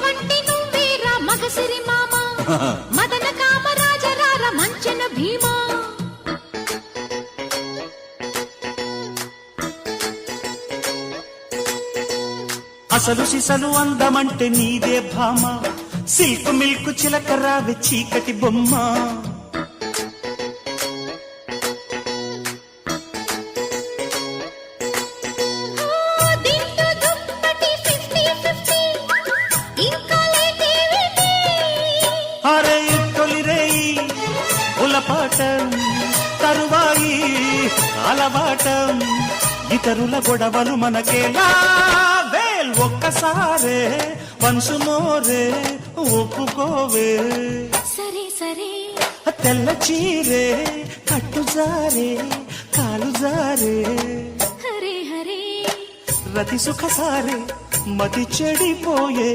మగసిరివంటి నువ్వేరా మగసిరి మామ మదన కామరాజరార మంచన భీమా అసలు సిసలు అందమంటే నీదే భామ సిల్క్ మిల్క్ చిలక రావే చీకటి బొమ్మ దిండు దుప్పటి 50-50 ఇంకా లేదేవిటి అరే తొలిరేయి ఉలపాటం తరువాయి అలవాటం ఇతరుల గొడవలు మనకేలా వేల్ ఒక్కసారే వన్స్ మోరే ఒప్పుకోవే సరే సరే తెల్ల చీరే కట్టు జారే కాలు జారే హరే హరే రతి సుఖ సారే మతి చెడిపోయే